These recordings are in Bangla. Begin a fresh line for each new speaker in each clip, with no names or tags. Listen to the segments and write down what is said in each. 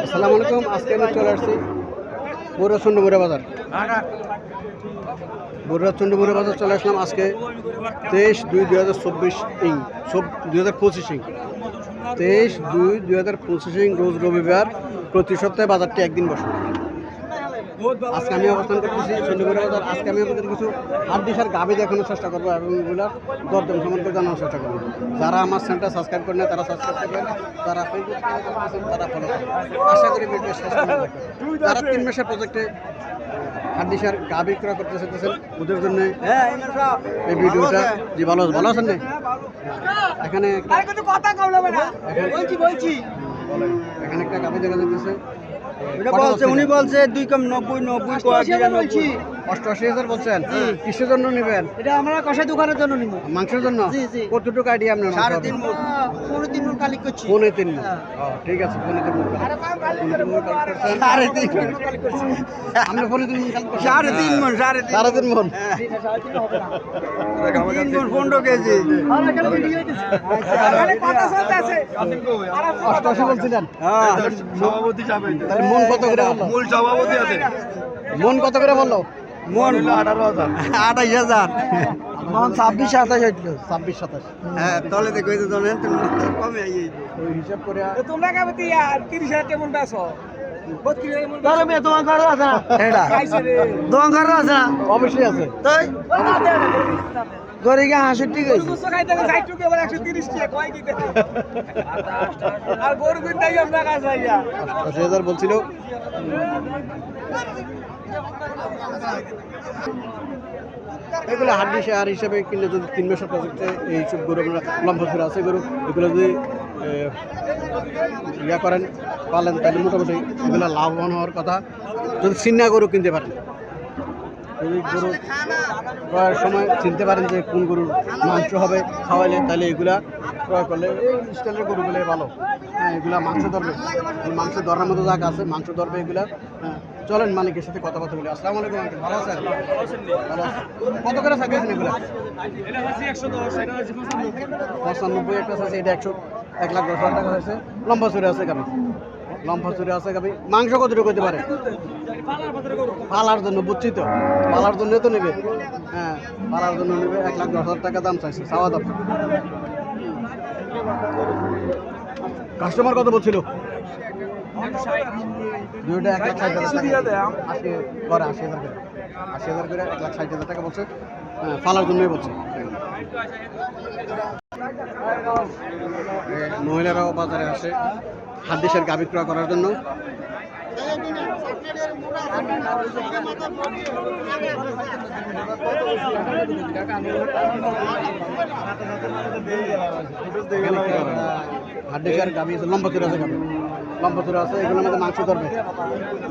আসসালামু আলাইকুম। আজকে আমি চলে আসছি বড়ুয়া চন্ডমুড়া বাজার। বড়ুয়া চন্ডমুড়া বাজার চলে আসলাম আজকে 23/2/2024 ইং 2025 ইং 23/2/2025 ইং রোজ রবিবার। প্রতি সপ্তাহে বাজারটি একদিন বসে। আজকে আমি অবস্থান করতেছি চন্ডমুড়া বাজার। আজকে আমি আপনাদের কিছু হাড্ডিসার গাভী দেখানোর চেষ্টা করবো এবং এগুলো দরদাম সম্পর্কে জানানোর চেষ্টা করবো। যারা আমার চ্যানেলটা সাবস্ক্রাইব করেন তারা সাবস্ক্রাইব করবেন, যারা ফেসবুক তারা ফলো করবেন। আশা করি ভিডিও শেষ পর্যন্ত দেখবেন। যারা 3 মাসের প্রজেক্টে হাড্ডিসার গাভী ক্রয় করতে চাইতেছেন ওদের জন্য এই ভিডিওটা। জি ভালো আছেন না? এখানে এখানে একটা গাভী দেখা যাচ্ছে।
উনি বলছে 2,90,90
88,000 বলছেন। কিসের জন্য নেবেন?
এটা আমরা কষাই দোকানের জন্য নিব।
মাংসের জন্য? কতটুকু আইডিয়া আপনার?
3.5 মণ। 3.5 মণ কালেক্ট করছি।
3.5 মণ। ঠিক আছে, 3.5 মণ। 3.5 মণ কালেক্ট করছেন। 3.5 কালেক্ট করছি। আমরা 3.5 মণ কালেক্ট করছি।
3.5 মণ। 3.5 মণ। 3 মণ 15 কেজি। আর এখানে ভিডিও হইতেছে। এখানে কথা চলতে আছে।
88 বলছিলেন?
হ্যাঁ,
সভাপতি যাবেন। তাহলে মন কত করে বললো?
মূল সভাপতি আছে।
মন কত করে বললো?
মন 28,000। মন 26-27
26-27।
হ্যাঁ, তাহলে দেখো এই তো জানেন তুমি কমে আই
ওই হিসাব করে
তোমরা কেমন 30,000 কেমন বেচো? 32,000 মন তাহলে মে দোকান করো আছে না? এটা দোকান করো আছে না?
অবশ্যই আছে।
তাই গরিগা 65 গেছে।
দুশো খাইতে গেলে 60 টাকা, এবার 130 টাকা কয় কি দেবে? আর গরু কিনতেই আমরা কাজ ভাইয়া
88,000 বলছিল। এগুলো হাড্ডিসার হিসেবে কিনলে যদি 3 মাসের প্রজেক্টে এইসব গরু লম্বা ছড়া আছে গরু, এগুলো যদি ইয়া করেন পালেন তাহলে মোটামুটি এগুলো লাভবান হওয়ার কথা। যদি চিন্না গরু কিনতে পারেন, যদি গরু ক্রয়ের সময় চিনতে পারেন যে কোন গরুর মাংস হবে খাওয়াইলে, তাহলে এগুলা ক্রয় করলে এই স্টাইলের গরুগুলো ভালো। হ্যাঁ, এগুলা মাংস ধরবে, মাংস ধরার মতো জায়গা আছে, মাংস ধরবে এগুলা। হ্যাঁ, চলেন মালিকের সাথে কথা বলি। আসসালামু আলাইকুম আঙ্কেল, ভালো আছেন? ভালো আছেন। কত করে থাকবেন এগুলা?
এটা হচ্ছে 110, এটা হচ্ছে
95 একটা আছে, এটা 1,10,000 টাকা হয়েছে। লম্বা চুরে আছে গাবি, লম্বা চুরে আছে গাবি। মাংস কতটুকু হতে পারে? পালার জন্য, বুঝছি তো, পালার জন্য তো নেবে। হ্যাঁ, পালার জন্য নেবে। 1,10,000 টাকা দাম চাইছে, চাওয়া দাম। কাস্টমার কত বলছিল? দুইটা 1,60,000 টাকা করে 80,000 করে 80,000 করে 1,60,000 টাকা বলছে। হ্যাঁ, পালার জন্যই বলছে। মহিলারাও বাজারে আসে হাড্ডিসার গাভী ক্রয় করার জন্য। হাড্ডিসার গাভী আছে, লম্বা চূড়া আছে, গাভী লম্বা চূড়া আছে। এগুলোর মধ্যে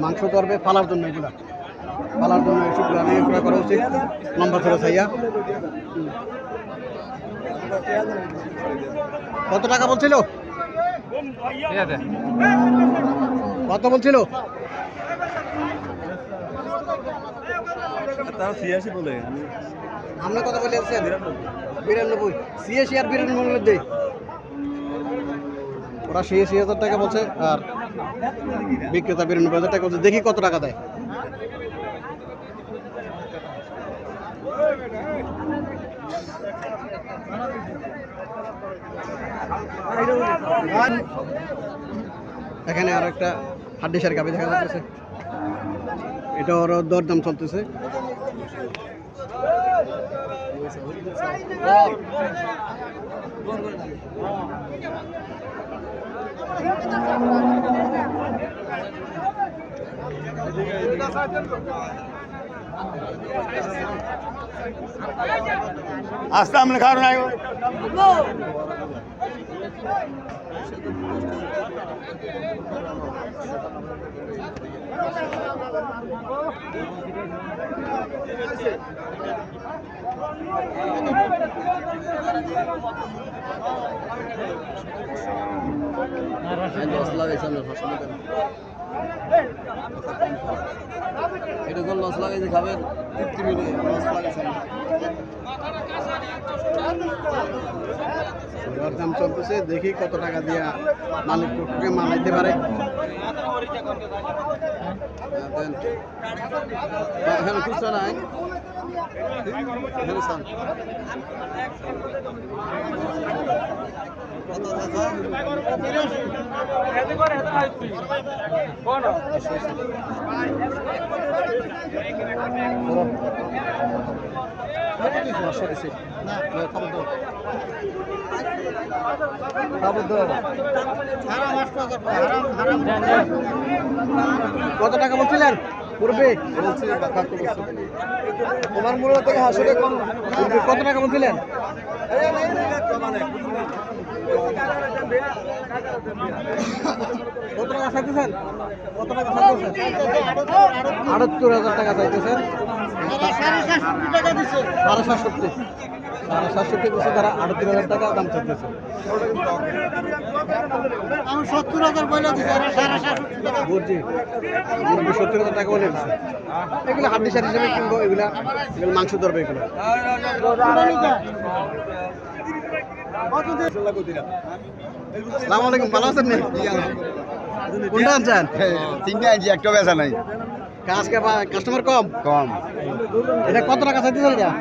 মাংস ধরবে পালার জন্য। এগুলা পালার জন্য এইসব গাভী ক্রয় করা উচিত। লম্বা চূড়া চাইয়া। কত টাকা বলছিল? কত বলছিল? আমরা কত বলে আসছেন? 92। 86 আর 92 মধ্যে ওরা 86,000 টাকা বলছে, আর বিক্রেতা 92,000 টাকা বলছে। দেখি কত টাকা দেয়। এখানে আর একটা হাড্ডিসার গাভী দেখা যাচ্ছে, এটা ওর দরদাম চলতেছে।
আস্তে আমরা কারণ আয়
এটা তো লস লাগাইছে, খাবেন 50 মিনিট লস লাগাইছে। দরদাম চলতেছে, দেখি কত টাকা দিয়ে মালিক পক্ষকে মানাইতে পারে। এখানে খুচরা নাই, এখানে সান। কত টাকা বলছিলেন পূর্বে? তোমার মূল্য থেকে হাসলে কম। পূর্বে কত টাকা বলছিলেন? কত টাকা চাইতেছেন? কত টাকা চাইতেছেন? ৭৮,০০০ টাকা চাইতেছেন। ৭৭,০০০ বছর তারা ৩৮,০০০ টাকা দাম চাইতেছে।
আমি ৭০,০০০ বলে দিচ্ছি, ৭৭,০০০
বুঝছি, ৭০,০০০ টাকা বলে দিচ্ছে। এগুলো হাড্ডি সার হিসেবে কিনবো, এগুলো মাংস ধরবে এগুলো। আসসালামু আলাইকুম, ভালো আছেন নি? কোনটা আনছেন?
তিনটা আনছি, একটা বেচা নাই।
আজকে কাস্টমার কম।
কম।
এটা কত টাকা চাইতেছেন?
এটা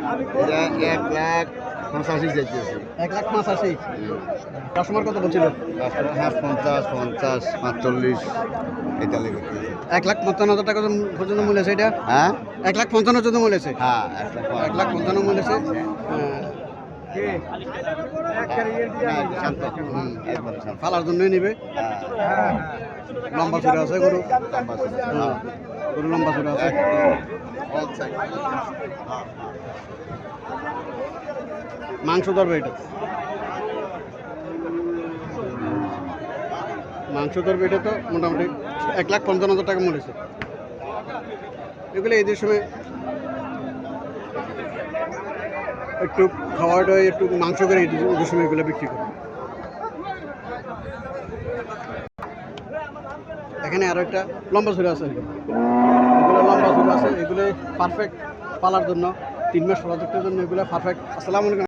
1,85,000 চাইতেছি।
1,85,000। কাস্টমার কত বলছিল?
50, 50, 45 এটা লেগে।
1,55,000 টাকা পর্যন্ত মূল্য আছে এটা।
হ্যাঁ
1,55,000 পর্যন্ত মূল্য আছে।
হ্যাঁ
1,55,000 মূল্য আছে।
শান্ত একবার শান্ত।
ফালার জন্যই নিবে। লম্বা চূড়া আছে গরু। গরু লম্বা চূড়া আছে। মাংস ধরবে এটা, মাংস ধরবে এটা তো মোটামুটি 1,55,000 টাকা মূল্য। এগুলো ঈদের সময় একটু খাওয়াটা একটু মাংস করে ঈদের সময় এগুলো বিক্রি করে। এখানে আরো একটা লম্বা ছুরি আছে, এগুলো লম্বা ছুরি আছে, এগুলো পারফেক্ট পালার জন্য 3 মাস 16 জন্য এগুলো পারফেক্ট। আসসালামু আলাইকুম।